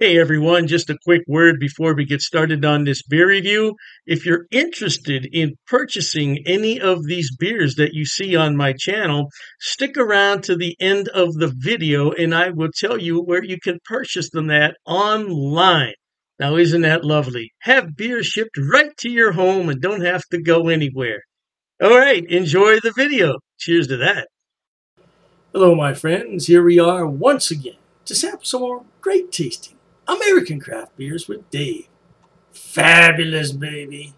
Hey everyone, just a quick word before we get started on this beer review. If you're interested in purchasing any of these beers that you see on my channel, stick around to the end of the video and I will tell you where you can purchase them at online. Now, isn't that lovely? Have beer shipped right to your home and don't have to go anywhere. All right, enjoy the video. Cheers to that. Hello, my friends. Here we are once again to sample some more great tasting American craft beers with Dave. Fabulous, baby.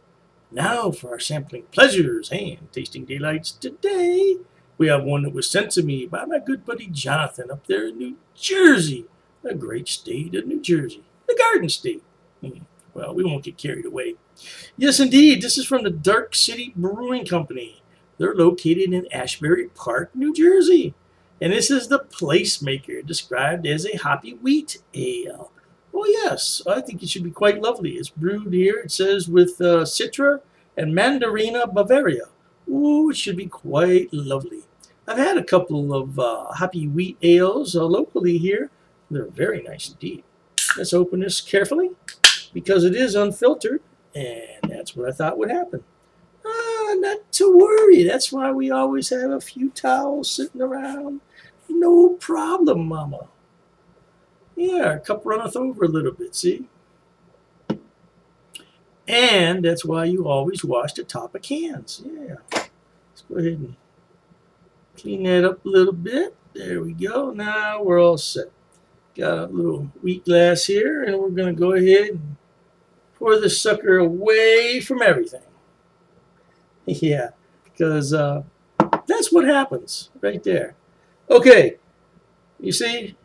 Now for our sampling pleasures and tasting delights today. We have one that was sent to me by my good buddy Jonathan up there in New Jersey. The great state of New Jersey. The Garden State. Well, we won't get carried away. Yes, indeed. This is from the Dark City Brewing Company. They're located in Asbury Park, New Jersey. And this is the Placemaker, described as a hoppy wheat ale. Oh yes, I think it should be quite lovely. It's brewed here, it says, with Citra and Mandarina, Bavaria. Ooh, it should be quite lovely. I've had a couple of hoppy wheat ales locally here. They're very nice indeed. Let's open this carefully because it is unfiltered, and that's what I thought would happen. Not to worry. That's why we always have a few towels sitting around. No problem, Mama. Yeah, our cup runneth over a little bit, see? And that's why you always wash the top of cans. Yeah. Let's go ahead and clean that up a little bit. There we go. Now we're all set. Got a little wheat glass here, and we're going to go ahead and pour this sucker away from everything. Yeah, because that's what happens right there. Okay, you see,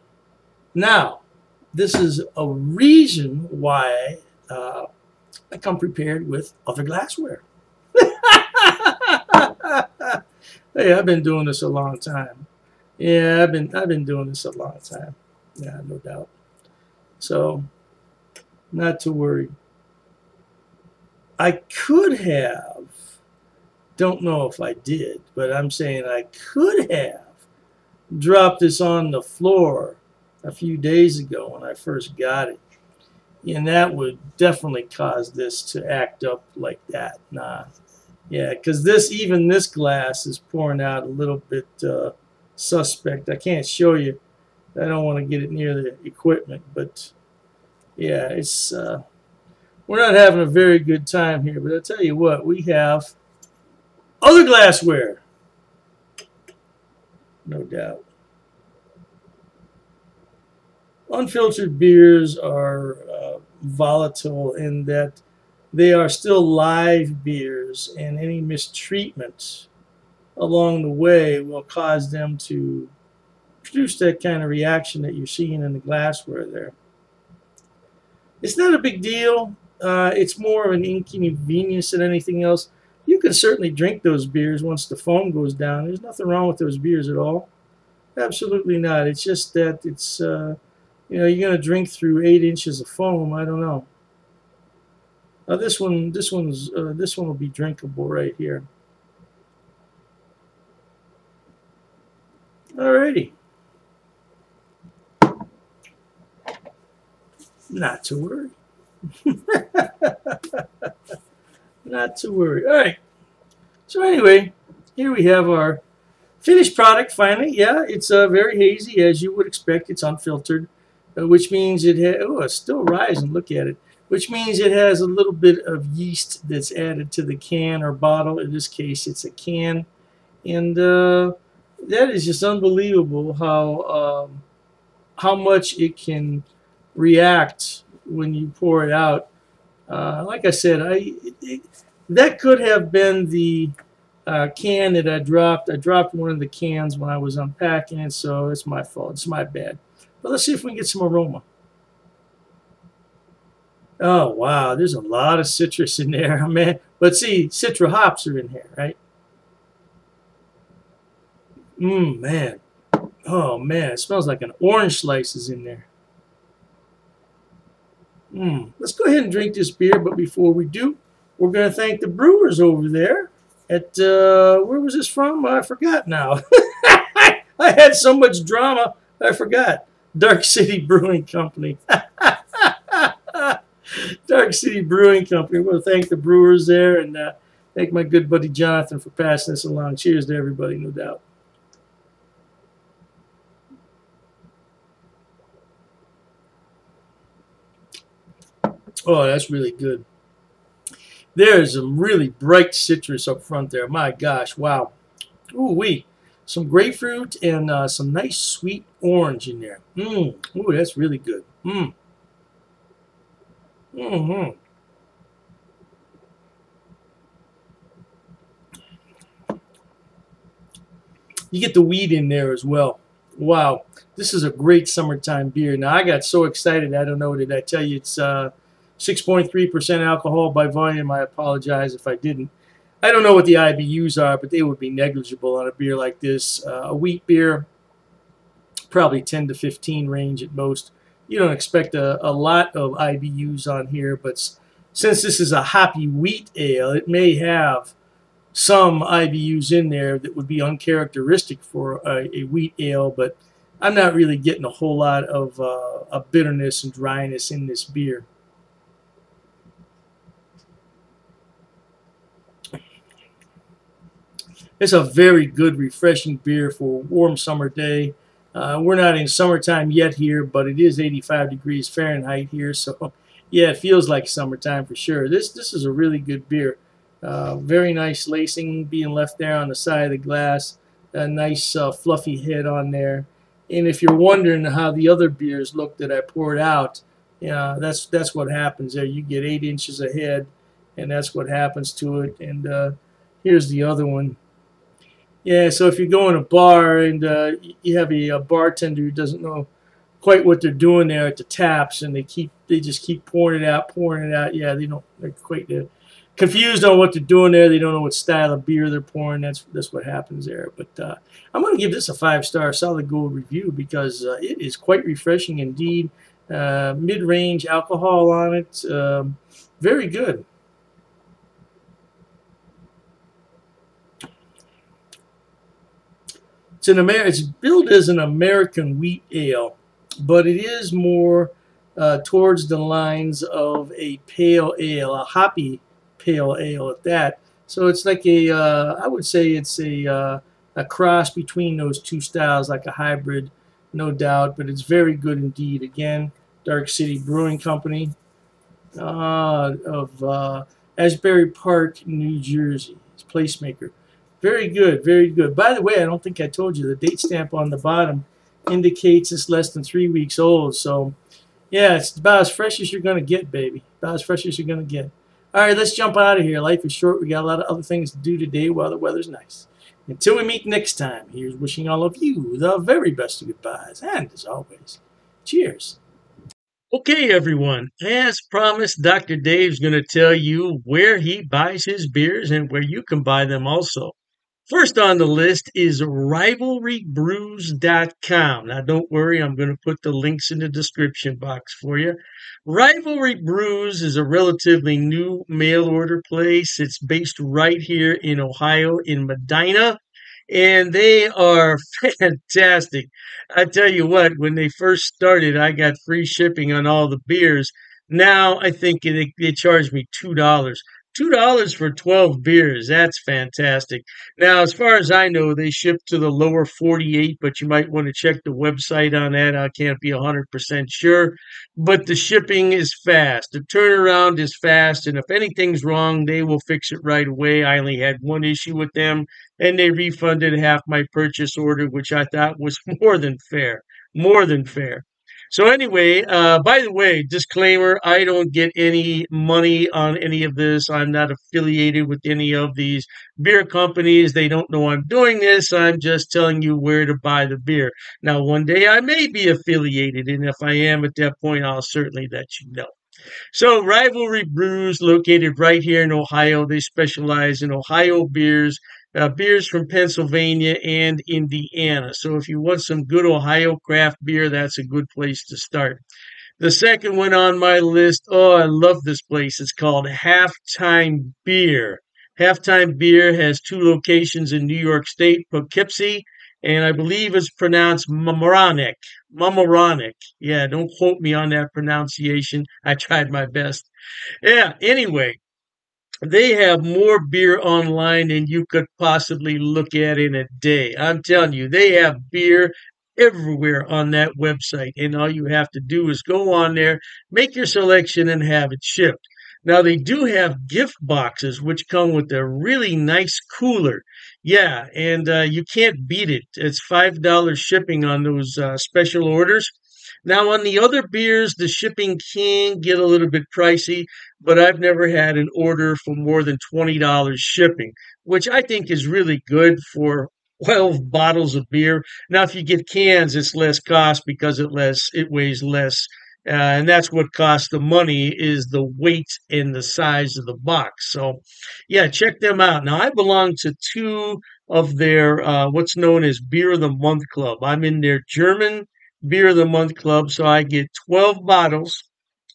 now this is a reason why I come prepared with other glassware. Hey, I've been doing this a long time. Yeah, I've been doing this a long time. Yeah, no doubt. So, not to worry. I could have. Don't know if I did, but I'm saying I could have dropped this on the floor a few days ago when I first got it. And that would definitely cause this to act up like that. Nah. Yeah, because even this glass is pouring out a little bit suspect. I can't show you. I don't want to get it near the equipment, but yeah, it's we're not having a very good time here. But I'll tell you what, we have other glassware, no doubt. Unfiltered beers are volatile in that they are still live beers, and any mistreatment along the way will cause them to produce that kind of reaction that you're seeing in the glassware there. It's not a big deal. It's more of an inconvenience than anything else. You can certainly drink those beers once the foam goes down. There's nothing wrong with those beers at all. Absolutely not. It's just that it's, you're going to drink through 8 inches of foam. I don't know. This one will be drinkable right here. Alrighty. Not to worry. Not to worry. All right. So anyway, here we have our finished product finally. Yeah, it's very hazy as you would expect. It's unfiltered, which means it has, oh, it's still rising. Look at it. Which means it has a little bit of yeast that's added to the can or bottle. In this case, it's a can. And that is just unbelievable how much it can react when you pour it out. Like I said, that could have been the can that I dropped. I dropped one of the cans when I was unpacking it, so it's my fault. It's my bad. But let's see if we can get some aroma. Oh, wow. There's a lot of citrus in there, man. But see, Citra hops are in here, right? Man. Oh, man. It smells like an orange slice is in there. Let's go ahead and drink this beer, but before we do, we're going to thank the brewers over there at, where was this from? I forgot now. I had so much drama, I forgot. Dark City Brewing Company. Dark City Brewing Company. I want to thank the brewers there and thank my good buddy Jonathan for passing this along. Cheers to everybody, no doubt. Oh, that's really good. There's some really bright citrus up front there. My gosh, wow. Ooh wee. Some grapefruit and some nice sweet orange in there. Ooh, that's really good. Mm-hmm. You get the wheat in there as well. Wow, this is a great summertime beer. Now, I got so excited. I don't know, did I tell you it's 6.3% alcohol by volume? I apologize if I didn't. I don't know what the IBUs are, but they would be negligible on a beer like this. A wheat beer, probably 10 to 15 range at most. You don't expect a lot of IBUs on here, but since this is a hoppy wheat ale, it may have some IBUs in there that would be uncharacteristic for a wheat ale, but I'm not really getting a whole lot of bitterness and dryness in this beer. It's a very good, refreshing beer for a warm summer day. We're not in summertime yet here, but it is 85 degrees Fahrenheit here, so yeah, it feels like summertime for sure. This is a really good beer. Very nice lacing being left there on the side of the glass. A nice fluffy head on there. And if you're wondering how the other beers look that I poured out, yeah, that's what happens there. You get 8 inches of head, and that's what happens to it. And here's the other one. Yeah, so if you go in a bar and you have a bartender who doesn't know quite what they're doing there at the taps, and they just keep pouring it out, pouring it out. Yeah, they're quite confused on what they're doing there. They don't know what style of beer they're pouring. That's what happens there. But I'm going to give this a 5-star solid gold review because it is quite refreshing indeed. Mid-range alcohol on it. Very good. It's billed as an American wheat ale, but it is more towards the lines of a pale ale, a hoppy pale ale at that. So it's like I would say it's a cross between those two styles, like a hybrid, no doubt. But it's very good indeed. Again, Dark City Brewing Company of Asbury Park, New Jersey. It's Placemaker. Very good, very good. By the way, I don't think I told you the date stamp on the bottom indicates it's less than 3 weeks old. So, yeah, it's about as fresh as you're going to get, baby. About as fresh as you're going to get. All right, let's jump out of here. Life is short. We got a lot of other things to do today while the weather's nice. Until we meet next time, here's wishing all of you the very best of goodbyes. And as always, cheers. Okay, everyone. As promised, Dr. Dave's going to tell you where he buys his beers and where you can buy them also. First on the list is rivalrybrews.com. Now, don't worry, I'm going to put the links in the description box for you. Rivalry Brews is a relatively new mail order place. It's based right here in Ohio, in Medina, and they are fantastic. I tell you what, when they first started, I got free shipping on all the beers. Now I think they charge me $2. $2 for 12 beers. That's fantastic. Now, as far as I know, they ship to the lower 48, but you might want to check the website on that. I can't be 100% sure. But the shipping is fast. The turnaround is fast. And if anything's wrong, they will fix it right away. I only had one issue with them, and they refunded half my purchase order, which I thought was more than fair. More than fair. So anyway, by the way, disclaimer, I don't get any money on any of this. I'm not affiliated with any of these beer companies. They don't know I'm doing this. I'm just telling you where to buy the beer. Now, one day I may be affiliated, and if I am at that point, I'll certainly let you know. So Rivalry Brews, located right here in Ohio. They specialize in Ohio beers, beers from Pennsylvania and Indiana. So if you want some good Ohio craft beer, that's a good place to start. The second one on my list, oh, I love this place. It's called Halftime Beer. Halftime Beer has 2 locations in New York State, Poughkeepsie and I believe it's pronounced Mamaroneck. Mamaroneck. Yeah, don't quote me on that pronunciation. I tried my best. Yeah, anyway, they have more beer online than you could possibly look at in a day. I'm telling you, they have beer everywhere on that website. And all you have to do is go on there, make your selection, and have it shipped. Now, they do have gift boxes, which come with a really nice cooler. Yeah, and you can't beat it. It's $5 shipping on those special orders. Now, on the other beers, the shipping can get a little bit pricey, but I've never had an order for more than $20 shipping, which I think is really good for 12 bottles of beer. Now, if you get cans, it's less cost because it weighs less. And that's what costs the money is the weight and the size of the box. So, yeah, check them out. Now, I belong to two of their what's known as Beer of the Month Club. I'm in their German Beer of the Month Club, so I get 12 bottles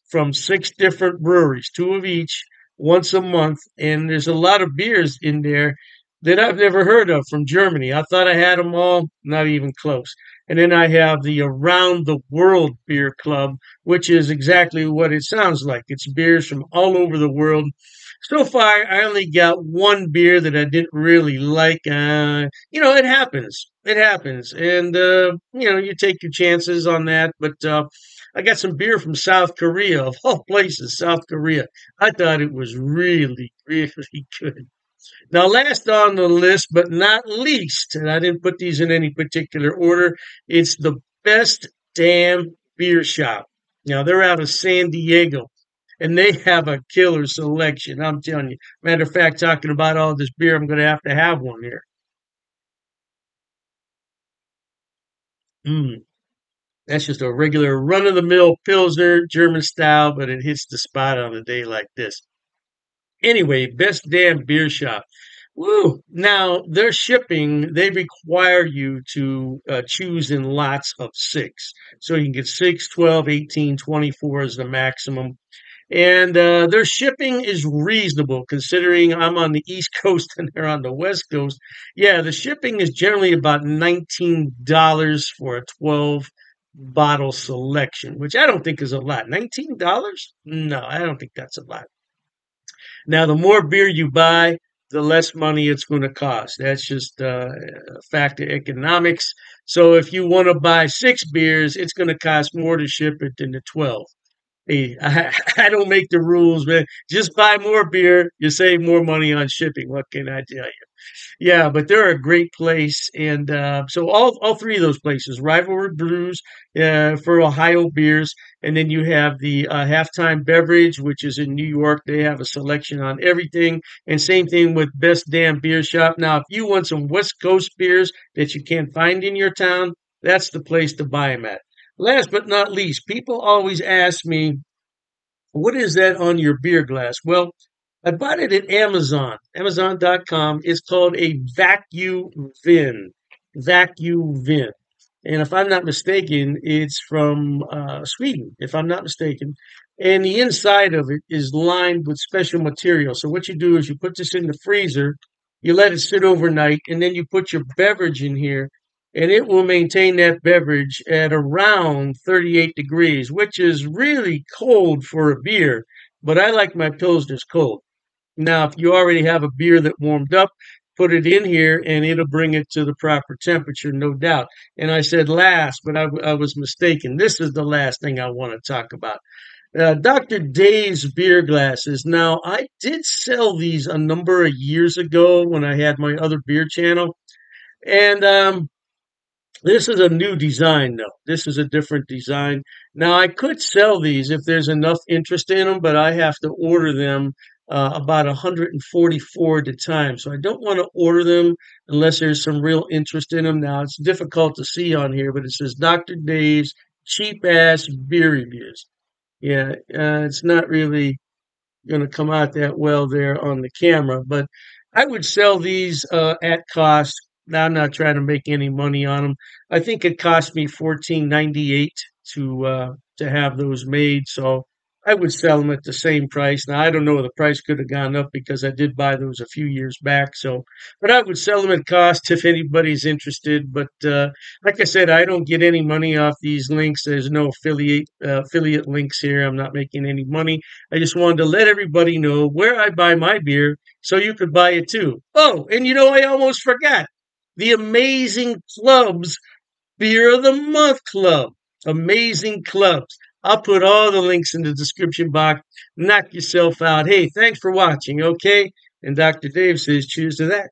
from six different breweries, two of each, once a month. And there's a lot of beers in there that I've never heard of from Germany. I thought I had them all, not even close. And then I have the Around the World Beer Club, which is exactly what it sounds like. It's beers from all over the world. So far, I only got one beer that I didn't really like. It happens. It happens. And, you take your chances on that. But I got some beer from South Korea, of all places, South Korea. I thought it was really, really good. Now, last on the list, but not least, and I didn't put these in any particular order, it's the Best Damn Beer Shop. Now, they're out of San Diego, and they have a killer selection. I'm telling you. Matter of fact, talking about all this beer, I'm going to have one here. Mm, that's just a regular run of the mill Pilsner, German style, but it hits the spot on a day like this. Anyway, Best Damn Beer Shop. Woo! Now, their shipping, they require you to choose in lots of six. So you can get 6, 12, 18, 24 is the maximum. And their shipping is reasonable considering I'm on the East Coast and they're on the West Coast. Yeah, the shipping is generally about $19 for a 12 bottle selection, which I don't think is a lot. $19? No, I don't think that's a lot. Now, the more beer you buy, the less money it's going to cost. That's just a fact of economics. So if you want to buy six beers, it's going to cost more to ship it than the 12. Hey, I don't make the rules, man. Just buy more beer. You save more money on shipping. What can I tell you? Yeah, but they're a great place, and so all three of those places, Rivalry Brews for Ohio beers, and then you have the Halftime Beverage, which is in New York. They have a selection on everything, and same thing with Best Damn Beer Shop. Now, if you want some West Coast beers that you can't find in your town, that's the place to buy them at. Last but not least, people always ask me what is that on your beer glass? Well, I bought it at Amazon, Amazon.com. It's called a vacuum vin. Vacuum vin. And if I'm not mistaken, it's from Sweden, if I'm not mistaken. And the inside of it is lined with special material. So what you do is you put this in the freezer, you let it sit overnight, and then you put your beverage in here, and it will maintain that beverage at around 38 degrees, which is really cold for a beer. But I like my pilsners cold. Now, if you already have a beer that warmed up, put it in here and it'll bring it to the proper temperature, no doubt. And I said last, but I was mistaken. This is the last thing I want to talk about. Dr. Dave's beer glasses. Now, I did sell these a number of years ago when I had my other beer channel. And this is a new design, though. This is a different design. Now, I could sell these if there's enough interest in them, but I have to order them about 144 at a time. So I don't want to order them unless there's some real interest in them. Now, it's difficult to see on here, but it says Dr. Dave's cheap ass beer reviews. Yeah, it's not really going to come out that well there on the camera, but I would sell these at cost. Now I'm not trying to make any money on them. I think it cost me 14.98 to have those made. So I would sell them at the same price. Now, I don't know, the price could have gone up because I did buy those a few years back. So, but I would sell them at cost if anybody's interested. But like I said, I don't get any money off these links. There's no affiliate links here. I'm not making any money. I just wanted to let everybody know where I buy my beer so you could buy it too. Oh, and I almost forgot the Amazing Clubs Beer of the Month Club. Amazing clubs. I'll put all the links in the description box. Knock yourself out. Hey, thanks for watching, okay? And Dr. Dave says cheers to that.